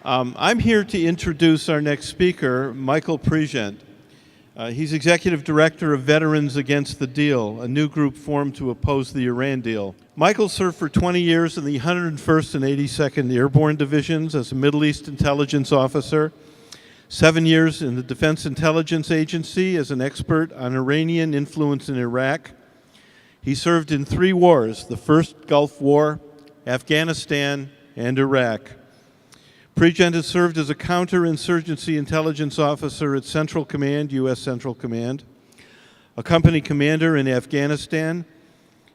I'm here to introduce our next speaker, Michael Pregent. He's Executive Director of Veterans Against the Deal, a new group formed to oppose the Iran deal. Michael served for 20 years in the 101st and 82nd Airborne Divisions as a Middle East intelligence officer, 7 years in the Defense Intelligence Agency as an expert on Iranian influence in Iraq. He served in 3 wars, the First Gulf War, Afghanistan, and Iraq. Pregent has served as a counterinsurgency intelligence officer at Central Command, U.S. Central Command, a company commander in Afghanistan.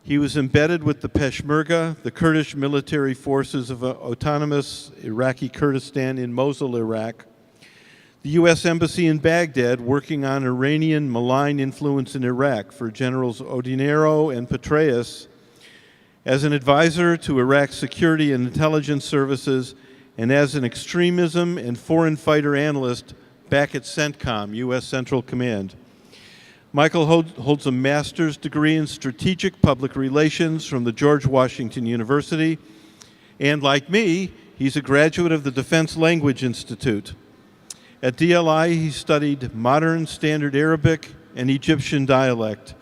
He was embedded with the Peshmerga, the Kurdish military forces of autonomous Iraqi Kurdistan in Mosul, Iraq. The U.S. Embassy in Baghdad, working on Iranian malign influence in Iraq for Generals Odinero and Petraeus, as an advisor to Iraq's security and intelligence services, and as an extremism and foreign fighter analyst back at CENTCOM, U.S. Central Command. Michael holds a master's degree in strategic public relations from the George Washington University, and like me, he's a graduate of the Defense Language Institute. At DLI, he studied modern standard Arabic and Egyptian dialect.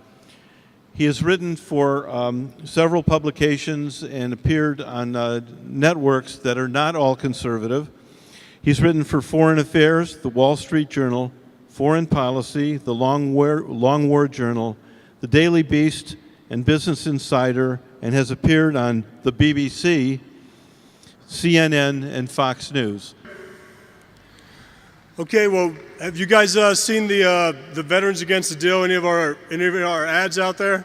He has written for several publications and appeared on networks that are not all conservative. He's written for Foreign Affairs, The Wall Street Journal, Foreign Policy, The Long War Journal, The Daily Beast, and Business Insider, and has appeared on the BBC, CNN, and Fox News. Okay, well, have you guys seen the Veterans Against the Deal? Any of our ads out there?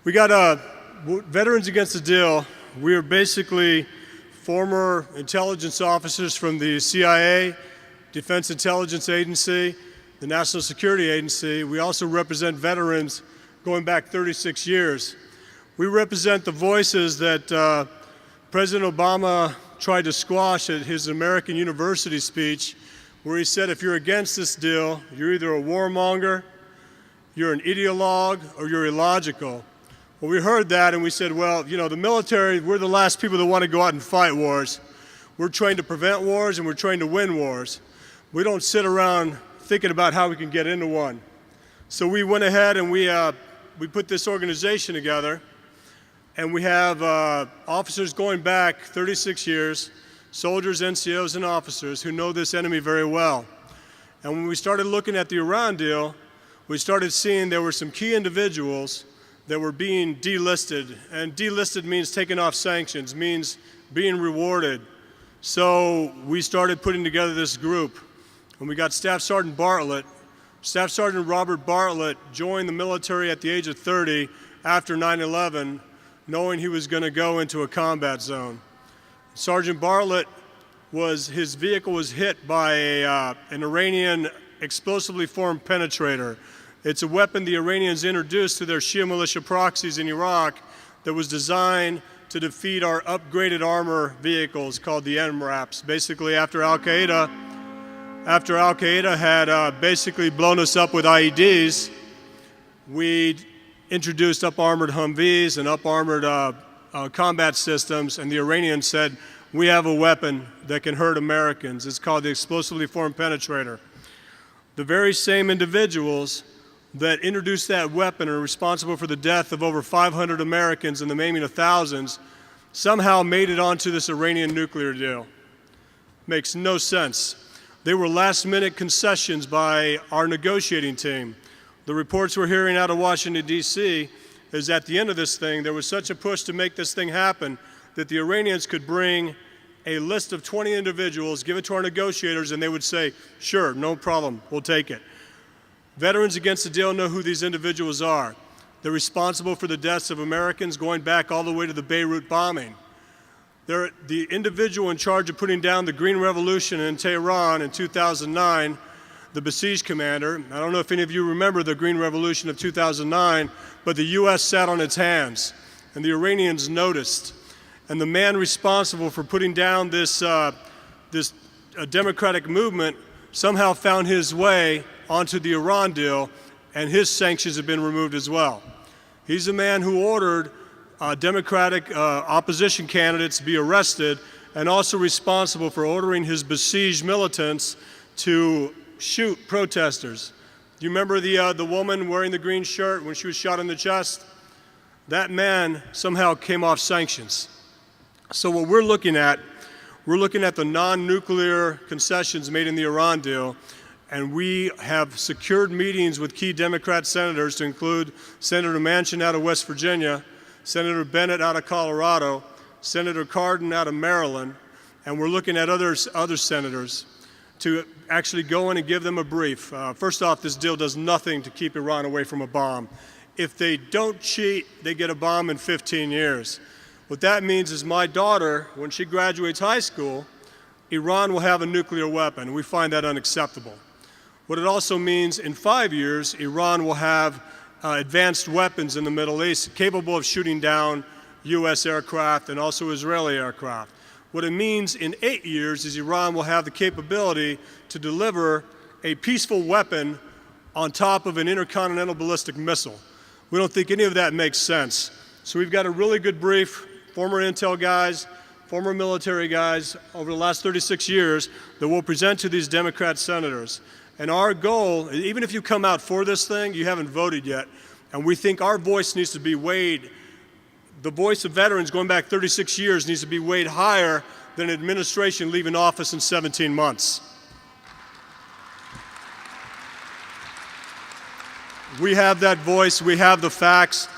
We got Veterans Against the Deal. We are basically former intelligence officers from the CIA, Defense Intelligence Agency, the National Security Agency. We also represent veterans going back 36 years. We represent the voices that President Obama tried to squash at his American University speech, where he said, if you're against this deal, you're either a warmonger, you're an ideologue, or you're illogical. Well, we heard that and we said, well, you know, the military, we're the last people that want to go out and fight wars. We're trained to prevent wars and we're trained to win wars. We don't sit around thinking about how we can get into one. So we went ahead and we put this organization together. And we have officers going back 36 years, soldiers, NCOs, and officers who know this enemy very well. And when we started looking at the Iran deal, we started seeing there were some key individuals that were being delisted. And delisted means taken off sanctions, means being rewarded. So we started putting together this group. And we got Staff Sergeant Bartlett. Staff Sergeant Robert Bartlett joined the military at the age of 30 after 9/11. Knowing he was going to go into a combat zone. Sergeant Bartlett his vehicle was hit by an Iranian explosively formed penetrator. It's a weapon the Iranians introduced to their Shia militia proxies in Iraq that was designed to defeat our upgraded armor vehicles called the MRAPs. Basically, after Al-Qaeda had basically blown us up with IEDs, we introduced up-armored Humvees and up-armored combat systems, and the Iranians said, we have a weapon that can hurt Americans. It's called the explosively formed penetrator. The very same individuals that introduced that weapon are responsible for the death of over 500 Americans and the maiming of thousands somehow made it onto this Iranian nuclear deal. Makes no sense. They were last-minute concessions by our negotiating team. The reports we're hearing out of Washington, D.C. is at the end of this thing, there was such a push to make this thing happen that the Iranians could bring a list of 20 individuals, give it to our negotiators, and they would say, sure, no problem, we'll take it. Veterans Against the Deal know who these individuals are. They're responsible for the deaths of Americans going back all the way to the Beirut bombing. They're the individual in charge of putting down the Green Revolution in Tehran in 2009, the besieged commander. I don't know if any of you remember the Green Revolution of 2009, but the U.S. sat on its hands, and the Iranians noticed. And the man responsible for putting down this democratic movement somehow found his way onto the Iran deal, and his sanctions have been removed as well. He's the man who ordered Democratic opposition candidates be arrested and also responsible for ordering his besieged militants to shoot protesters. Do you remember the woman wearing the green shirt when she was shot in the chest? That man somehow came off sanctions. So what we're looking at the non-nuclear concessions made in the Iran deal, and we have secured meetings with key Democrat senators to include Senator Manchin out of West Virginia, Senator Bennett out of Colorado, Senator Cardin out of Maryland, and we're looking at other senators to actually go in and give them a brief. First off, this deal does nothing to keep Iran away from a bomb. If they don't cheat, they get a bomb in 15 years. What that means is my daughter, when she graduates high school, Iran will have a nuclear weapon, and we find that unacceptable. What it also means, in 5 years, Iran will have advanced weapons in the Middle East capable of shooting down U.S. aircraft and also Israeli aircraft. What it means in 8 years is Iran will have the capability to deliver a peaceful weapon on top of an intercontinental ballistic missile. We don't think any of that makes sense. So we've got a really good brief, former intel guys, former military guys over the last 36 years that we'll present to these Democrat senators. And our goal, even if you come out for this thing, you haven't voted yet, and we think our voice needs to be weighed. The voice of veterans going back 36 years needs to be weighed higher than an administration leaving office in 17 months. We have that voice, we have the facts.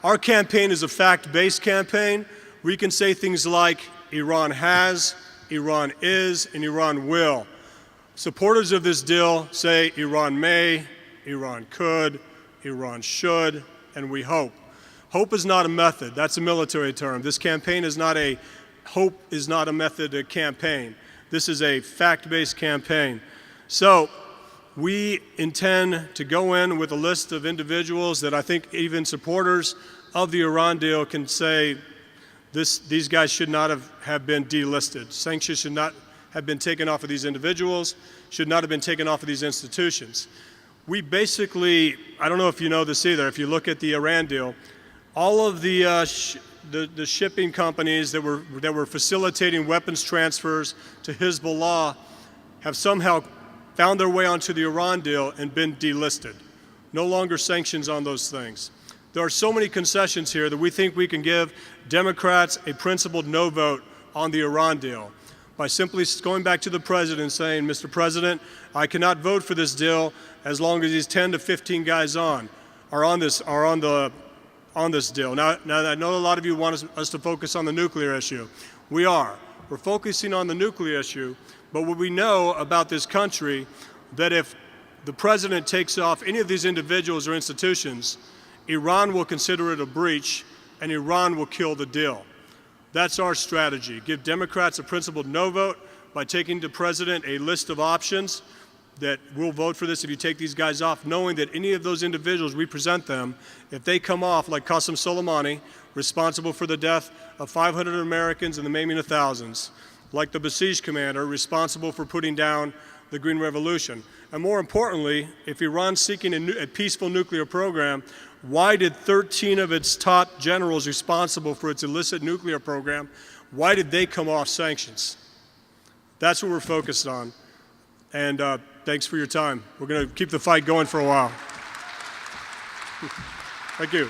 Our campaign is a fact-based campaign. We can say things like Iran has, Iran is, and Iran will. Supporters of this deal say Iran may, Iran could, Iran should, and we hope. Hope is not a method. That's a military term. This campaign is not a hope is not a method of campaign. This is a fact-based campaign. So we intend to go in with a list of individuals that I think even supporters of the Iran deal can say these guys should not have been delisted. Sanctions should not have been taken off of these individuals, should not have been taken off of these institutions. We basically, I don't know if you know this either, if you look at the Iran deal, all of the shipping companies that were facilitating weapons transfers to Hezbollah have somehow found their way onto the Iran deal and been delisted. No longer sanctions on those things. There are so many concessions here that we think we can give Democrats a principled no vote on the Iran deal by simply going back to the president and saying, Mr. President, I cannot vote for this deal as long as these 10 to 15 guys are on this deal. Now I know a lot of you want us to focus on the nuclear issue. We are. We're focusing on the nuclear issue, but what we know about this country, that if the president takes off any of these individuals or institutions, Iran will consider it a breach, and Iran will kill the deal. That's our strategy. Give Democrats a principled no vote by taking to President a list of options that we'll vote for this if you take these guys off, knowing that any of those individuals, we present them, if they come off, like Qasem Soleimani, responsible for the death of 500 Americans and the maiming of thousands, like the Basij commander, responsible for putting down the Green Revolution. And more importantly, if Iran's seeking a peaceful nuclear program, why did 13 of its top generals responsible for its illicit nuclear program, why did they come off sanctions? That's what we're focused on. And thanks for your time. We're going to keep the fight going for a while. Thank you.